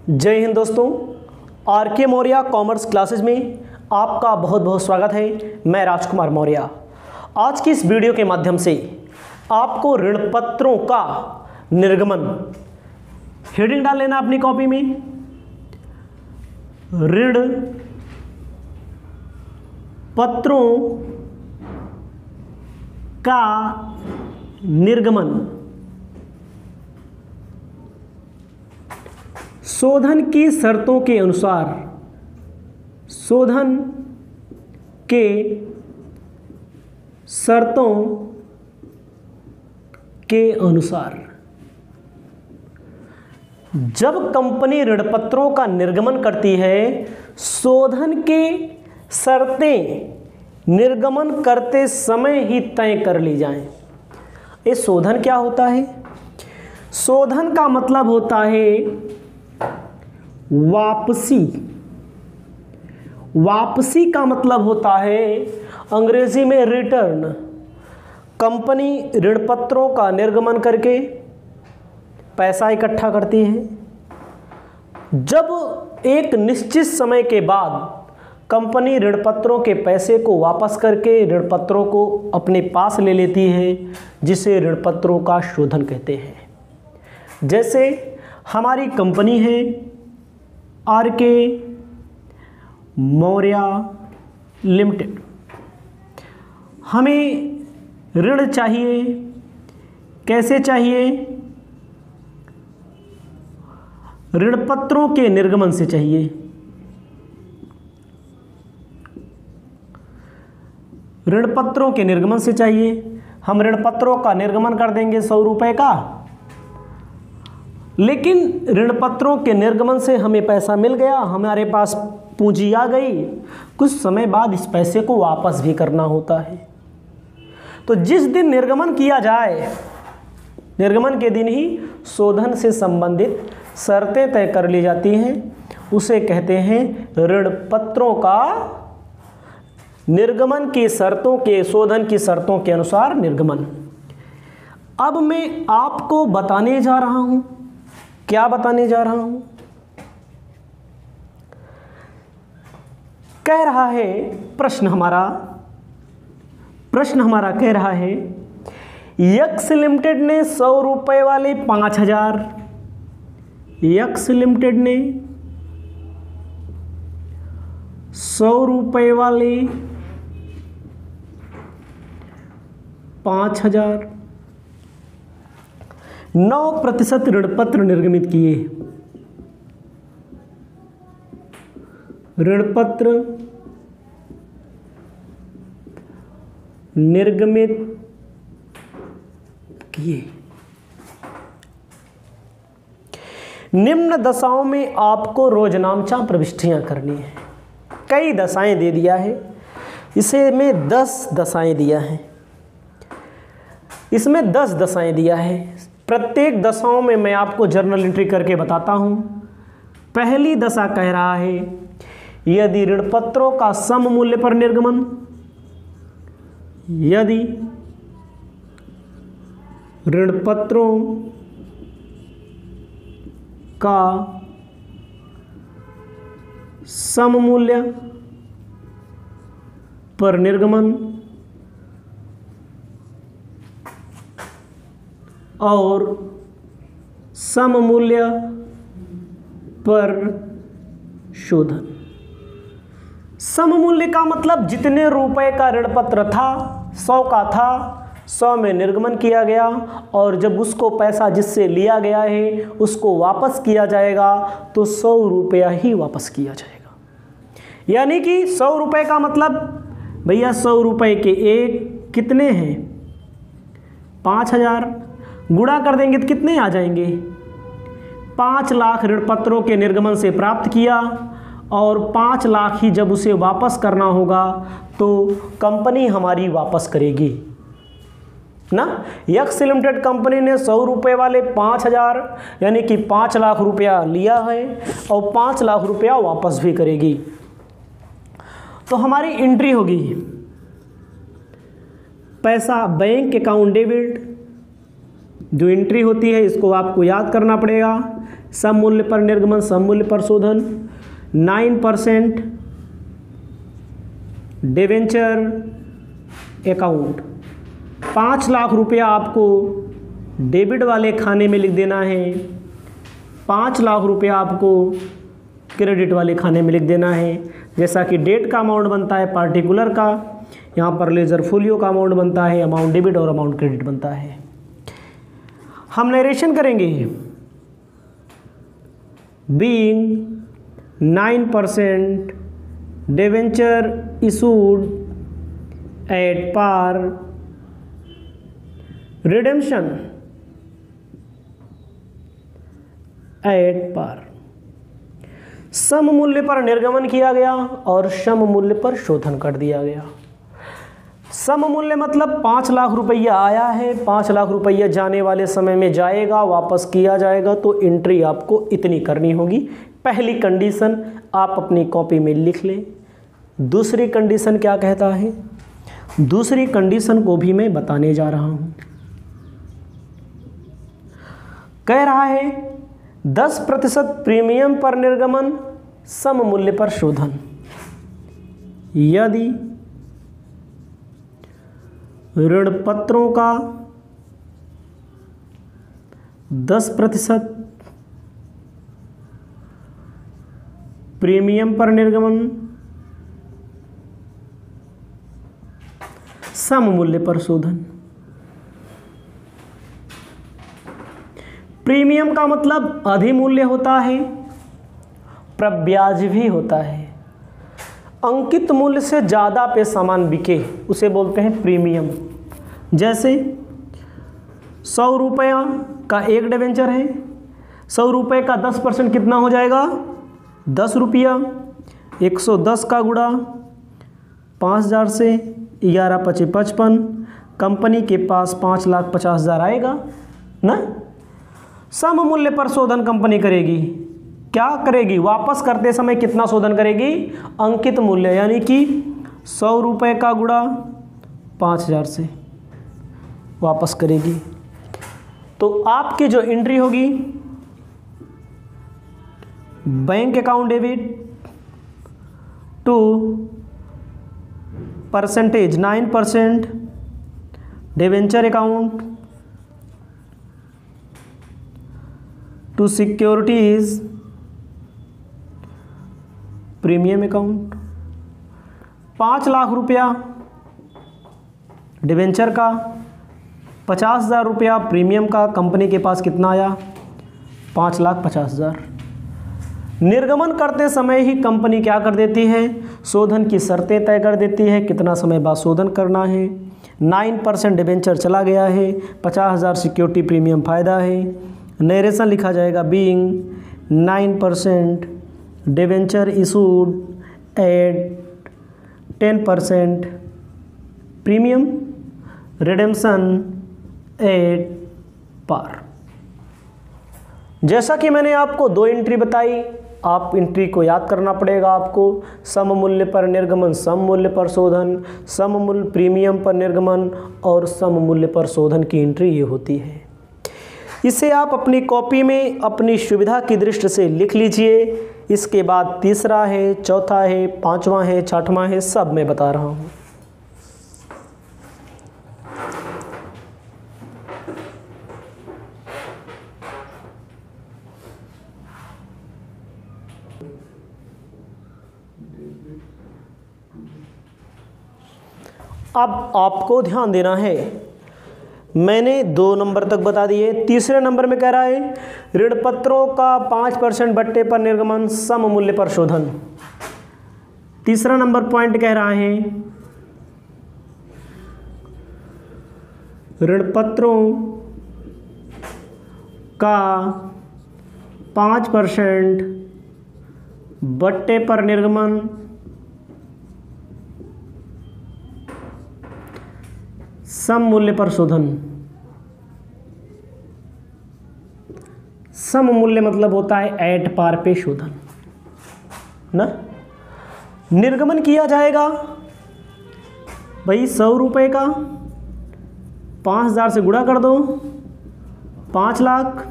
जय हिंद दोस्तों, आर के मौर्य कॉमर्स क्लासेस में आपका बहुत बहुत स्वागत है। मैं राजकुमार मौर्य। आज की इस वीडियो के माध्यम से आपको ऋण पत्रों का निर्गमन, हेडिंग डाल लेना अपनी कॉपी में, ऋण पत्रों का निर्गमन, शोधन की शर्तों के अनुसार, शोधन के शर्तों के अनुसार जब कंपनी ऋण पत्रों का निर्गमन करती है, शोधन के शर्तें निर्गमन करते समय ही तय कर ली जाएं। ये शोधन क्या होता है? शोधन का मतलब होता है वापसी। वापसी का मतलब होता है अंग्रेजी में रिटर्न। कंपनी ऋण पत्रों का निर्गमन करके पैसा इकट्ठा करती है। जब एक निश्चित समय के बाद कंपनी ऋण पत्रों के पैसे को वापस करके ऋण पत्रों को अपने पास ले लेती है, जिसे ऋण पत्रों का शोधन कहते हैं। जैसे हमारी कंपनी है आर के मौर्य लिमिटेड, हमें ऋण चाहिए। कैसे चाहिए? ऋण पत्रों के निर्गमन से चाहिए। ऋण पत्रों के निर्गमन से चाहिए। हम ऋण पत्रों का निर्गमन कर देंगे 100 रुपए का, लेकिन ऋण पत्रों के निर्गमन से हमें पैसा मिल गया, हमारे पास पूंजी आ गई। कुछ समय बाद इस पैसे को वापस भी करना होता है। तो जिस दिन निर्गमन किया जाए, निर्गमन के दिन ही शोधन से संबंधित शर्तें तय कर ली जाती हैं। उसे कहते हैं ऋण पत्रों का निर्गमन की शर्तों के, शोधन की शर्तों के अनुसार निर्गमन। अब मैं आपको बताने जा रहा हूं, क्या बताने जा रहा हूं? कह रहा है प्रश्न हमारा कह रहा है, यक्स लिमिटेड ने 100 रुपए वाले 5000, यक्स लिमिटेड ने 100 रुपए वाले 5000 9% ऋण पत्र निर्गमित किए। ऋण पत्र निर्गमित किए। निम्न दशाओं में आपको रोजनामचा प्रविष्टियां करनी है। कई दशाएं दे दिया है, इसे में 10 दशाएं दिया है। इसमें 10 दशाएं दिया है। प्रत्येक दशाओं में मैं आपको जर्नल एंट्री करके बताता हूं। पहली दशा कह रहा है, यदि ऋण पत्रों का सम मूल्य पर निर्गमन, यदि ऋण पत्रों का सम मूल्य पर निर्गमन और सम मूल्य पर शोधन। सम मूल्य का मतलब जितने रुपए का ऋण पत्र था, 100 का था, 100 में निर्गमन किया गया, और जब उसको पैसा जिससे लिया गया है उसको वापस किया जाएगा तो 100 रुपया ही वापस किया जाएगा। यानी कि 100 रुपए का मतलब भैया 100 रुपए के एक कितने हैं? 5000। गुणा कर देंगे तो कितने आ जाएंगे? 5 लाख ऋण पत्रों के निर्गमन से प्राप्त किया, और 5 लाख ही जब उसे वापस करना होगा तो कंपनी हमारी वापस करेगी ना। यक्स लिमिटेड कंपनी ने 100 रुपए वाले 5000 यानी कि 5 लाख रुपया लिया है और 5 लाख रुपया वापस भी करेगी। तो हमारी एंट्री होगी, पैसा बैंक अकाउंट डेबिट, जो एंट्री होती है इसको आपको याद करना पड़ेगा। सम मूल्य पर निर्गमन, सम मूल्य पर शोधन। 9% डिवेंचर अकाउंट, 5 लाख रुपया आपको डेबिट वाले खाने में लिख देना है, 5 लाख रुपया आपको क्रेडिट वाले खाने में लिख देना है। जैसा कि डेट का अमाउंट बनता है पार्टिकुलर का, यहाँ पर लेजर फोलियो का अमाउंट बनता है, अमाउंट डेबिट और अमाउंट क्रेडिट बनता है। हम नरेशन करेंगे। Being 9% debenture issued at par, redemption at par. सम मूल्य पर निर्गमन किया गया और सम मूल्य पर शोधन कर दिया गया। सम मूल्य मतलब 5 लाख रुपया आया है, 5 लाख रुपया जाने वाले समय में जाएगा, वापस किया जाएगा, तो एंट्री आपको इतनी करनी होगी। पहली कंडीशन आप अपनी कॉपी में लिख लें। दूसरी कंडीशन क्या कहता है, दूसरी कंडीशन को भी मैं बताने जा रहा हूं। कह रहा है 10% प्रीमियम पर निर्गमन, सम मूल्य पर शोधन। यदि ऋण पत्रों का 10% प्रीमियम पर निर्गमन, सम मूल्य पर शोधन। प्रीमियम का मतलब अधिमूल्य होता है, प्रब्याज भी होता है। अंकित मूल्य से ज़्यादा पे सामान बिके उसे बोलते हैं प्रीमियम। जैसे 100 रुपया का एक डिवेंचर है, 100 रुपये का 10% कितना हो जाएगा, 10 रुपया। 110 का गुणा 5000 से 11 पचे 55, कंपनी के पास 5,50,000 आएगा ना। सम मूल्य पर शोधन कंपनी करेगी, क्या करेगी, वापस करते समय कितना शोधन करेगी, अंकित मूल्य, यानी कि 100 रुपये का गुणा 5000 से वापस करेगी। तो आपकी जो एंट्री होगी, bank account debit to percentage 9% debenture account to securities premium account. 5 lakh रुपया डिवेंचर का, 50,000 रुपया प्रीमियम का, कंपनी के पास कितना आया, 5,50,000। निर्गमन करते समय ही कंपनी क्या कर देती है, शोधन की शर्तें तय कर देती है, कितना समय बाद शोधन करना है। 9% डिवेंचर चला गया है, 50,000 सिक्योरिटी प्रीमियम फ़ायदा है। नरेशन लिखा जाएगा, being 9% debenture issued at 10% premium, redemption at par. जैसा कि मैंने आपको 2 एंट्री बताई, आप एंट्री को याद करना पड़ेगा आपको। सम मूल्य पर निर्गमन, सम मूल्य पर शोधन, सम मूल्य प्रीमियम पर निर्गमन और सम मूल्य पर शोधन की एंट्री ये होती है। इसे आप अपनी कॉपी में अपनी सुविधा की दृष्टि से लिख लीजिए। इसके बाद तीसरा है, चौथा है, 5वां है, 6वां है, सब मैं बता रहा हूँ। अब आपको ध्यान देना है, मैंने 2 नंबर तक बता दिए। तीसरे नंबर में कह रहा है ऋण पत्रों का 5% बट्टे पर निर्गमन, सम मूल्य पर शोधन। तीसरा नंबर पॉइंट कह रहा है ऋण पत्रों का 5% बट्टे पर निर्गमन, सम मूल्य पर शोधन। सम मूल्य मतलब होता है एट पार पे शोधन ना। निर्गमन किया जाएगा भाई 100 रुपये का 5000 से गुणा कर दो, 5 लाख,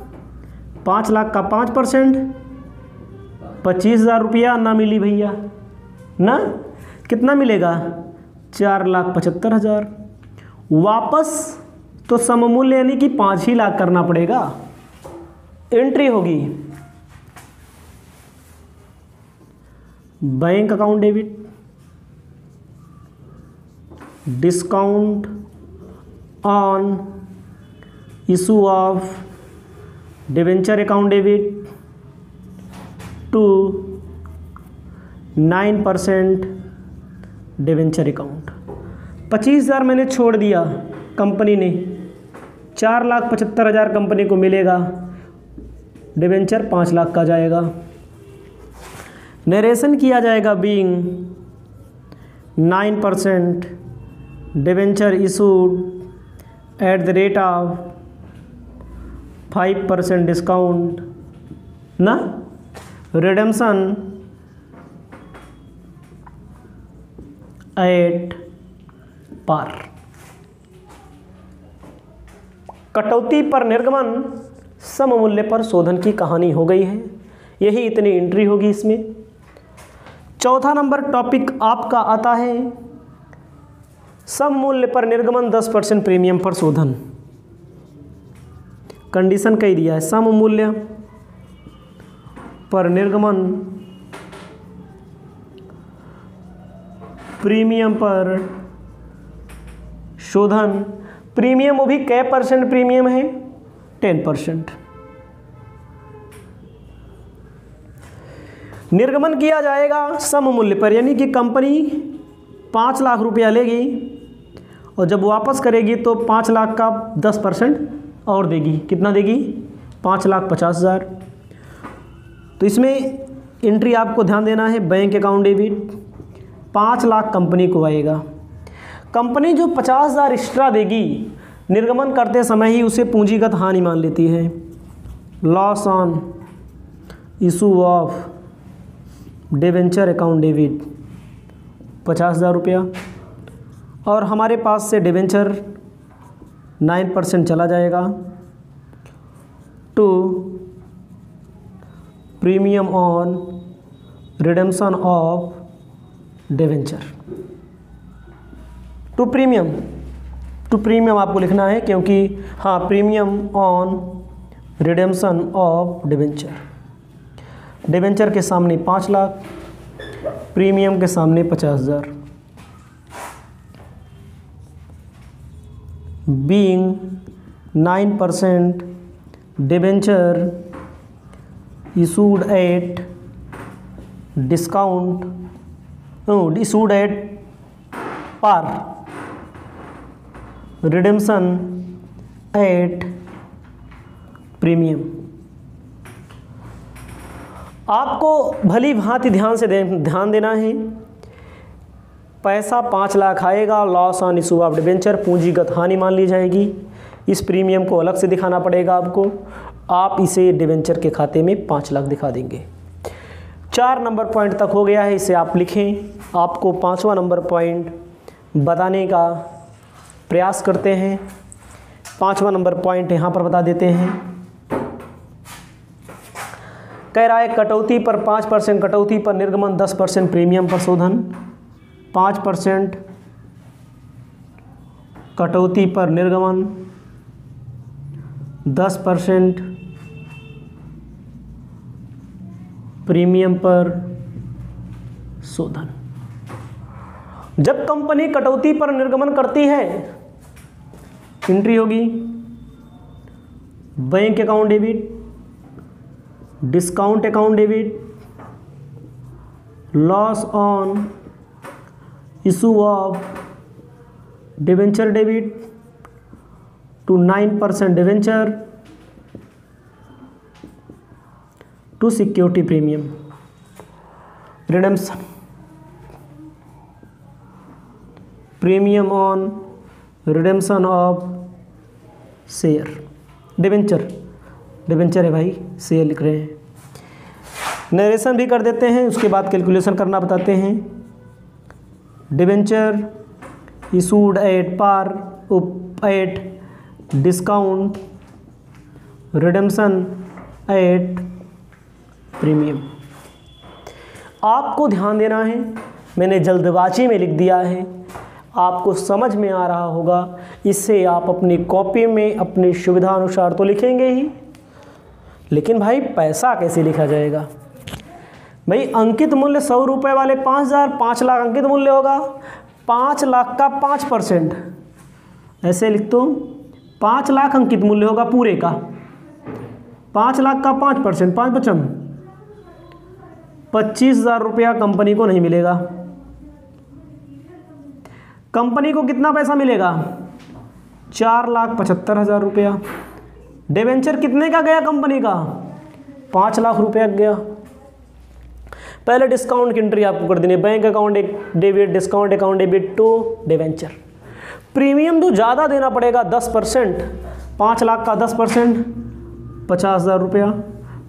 5 लाख का 5%, 25,000 रुपया ना मिली भैया ना, कितना मिलेगा 4,75,000। वापस तो सममूल्य यानी कि 5 ही लाख करना पड़ेगा। एंट्री होगी bank account debit, discount on issue of debenture account debit to 9% debenture account. 25,000 मैंने छोड़ दिया कंपनी ने, 4,75,000 कंपनी को मिलेगा, डिवेंचर 5 लाख का जाएगा। नरेशन किया जाएगा being 9% debenture issued at the rate of 5% discount ना, रिडेम्पशन एट पार। कटौती पर निर्गमन, सममूल्य पर शोधन की कहानी हो गई है। यही इतनी एंट्री होगी इसमें। चौथा नंबर टॉपिक आपका आता है सममूल्य पर निर्गमन 10% प्रीमियम पर शोधन। कंडीशन कही दिया है, सममूल्य पर निर्गमन प्रीमियम पर शोधन। प्रीमियम वो भी कै % प्रीमियम है, 10%। निर्गमन किया जाएगा सममूल्य पर, यानी कि कंपनी 5 लाख रुपया लेगी और जब वापस करेगी तो 5 लाख का 10% और देगी। कितना देगी 5,50,000। तो इसमें एंट्री आपको ध्यान देना है, bank account debit 5 lakh company को आएगा। कंपनी जो 50,000 एक्स्ट्रा देगी निर्गमन करते समय ही उसे पूंजीगत हानि मान लेती है। Loss on issue of debenture account debit 50,000 रुपया, और हमारे पास से डिवेंचर 9% चला जाएगा to premium on redemption of debenture. To premium आपको लिखना है, क्योंकि हाँ premium on redemption of debenture. Debenture के सामने 5 लाख, प्रीमियम के सामने 50,000। Being 9% debenture issued at discount issued at par, redemption at premium. आपको भली भांति ध्यान देना है। पैसा 5 लाख आएगा, loss on issue of debenture, पूंजीगत हानि मान ली जाएगी। इस प्रीमियम को अलग से दिखाना पड़ेगा आपको। आप इसे डिवेंचर के खाते में 5 लाख दिखा देंगे। 4 नंबर पॉइंट तक हो गया है, इसे आप लिखें। आपको 5वां नंबर पॉइंट बताने का प्रयास करते हैं। 5वां नंबर पॉइंट यहाँ पर बता देते हैं। कह रहा है कटौती पर 5% कटौती पर निर्गमन 10% प्रीमियम पर शोधन। 5% कटौती पर निर्गमन 10% प्रीमियम पर शोधन। जब कंपनी कटौती पर निर्गमन करती है, एंट्री होगी bank account debit, discount account debit, loss on issue of debenture debit to 9% debenture to security premium, redemption premium on redemption of share. Debenture है भाई, शेयर लिख रहे हैं। नरेशन भी कर देते हैं, उसके बाद कैलकुलेशन करना बताते हैं। Debenture issued at par at discount redemption at premium. आपको ध्यान देना है, मैंने जल्दबाजी में लिख दिया है, आपको समझ में आ रहा होगा। इससे आप अपनी कॉपी में अपनी सुविधा अनुसार तो लिखेंगे ही, लेकिन भाई पैसा कैसे लिखा जाएगा? भाई अंकित मूल्य 100 रुपये वाले 5000, 5 लाख अंकित मूल्य होगा, 5 लाख का 5%, ऐसे लिख दो, 5 लाख अंकित मूल्य होगा पूरे का, 5 लाख का 5%, 5×5 25,000 रुपया कंपनी को नहीं मिलेगा। कंपनी को कितना पैसा मिलेगा? 4,75,000 रुपया। डिवेंचर कितने का गया कंपनी का? 5 लाख रुपया गया। पहले डिस्काउंट की एंट्री आपको कर देनी है, bank account debit, discount account debit to debenture. Premium तो ज़्यादा देना पड़ेगा 10%, 5 लाख का 10% 50,000 रुपया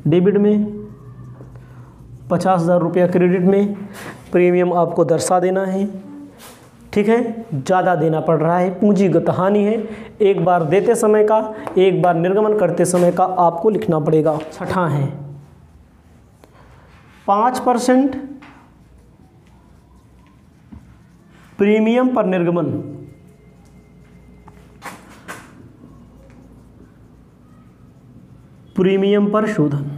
डेबिट में, 50,000 रुपया क्रेडिट में। प्रीमियम आपको दर्शा देना है, ठीक है, ज़्यादा देना पड़ रहा है, पूंजीगत हानि है। एक बार देते समय का, एक बार निर्गमन करते समय का आपको लिखना पड़ेगा। छठा है 5% प्रीमियम पर निर्गमन। प्रीमियम पर शोधन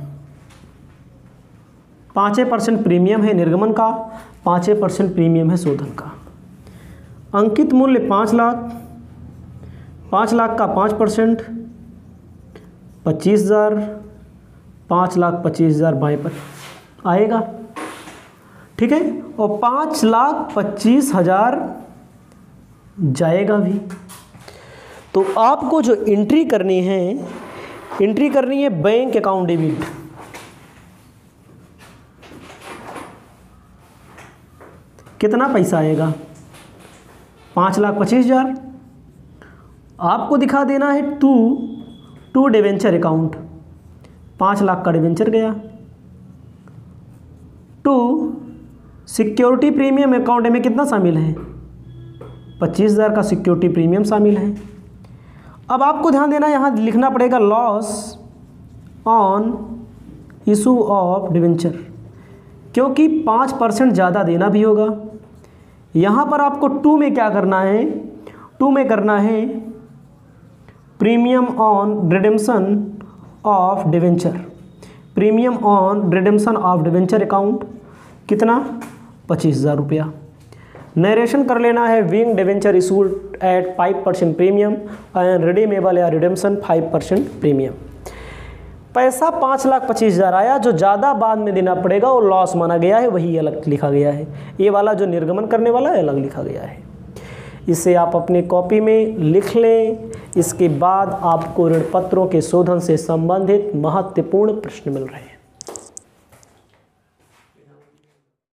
5% प्रीमियम है निर्गमन का, 5% प्रीमियम है शोधन का। अंकित मूल्य 5 लाख, 5 लाख का 5% 25,000, 5,25,000 बाएं पर आएगा, ठीक है, और 5,25,000 जाएगा भी। तो आपको जो एंट्री करनी है, एंट्री करनी है बैंक अकाउंट डेबिट। कितना पैसा आएगा? 5,25,000। आपको दिखा देना है टू डिवेंचर अकाउंट, 5 लाख का डिवेंचर गया। टू सिक्योरिटी प्रीमियम अकाउंट में कितना शामिल है? 25,000 का सिक्योरिटी प्रीमियम शामिल है। अब आपको ध्यान देना, यहाँ लिखना पड़ेगा loss on issue of debenture, क्योंकि 5% ज़्यादा देना भी होगा। यहाँ पर आपको 2 में क्या करना है? 2 में करना है premium on redemption of debenture. Premium on redemption of debenture account कितना? 25,000 रुपया। नरेशन कर लेना है wing debenture issued eight 5% premium and redeemable या रिडेम्पशन 5% प्रीमियम। पैसा 5,25,000 आया, जो ज़्यादा बाद में देना पड़ेगा वो लॉस माना गया है, वही अलग लिखा गया है। ये वाला जो निर्गमन करने वाला है अलग लिखा गया है। इसे आप अपनी कॉपी में लिख लें। इसके बाद आपको ऋण पत्रों के शोधन से संबंधित महत्वपूर्ण प्रश्न मिल रहे हैं।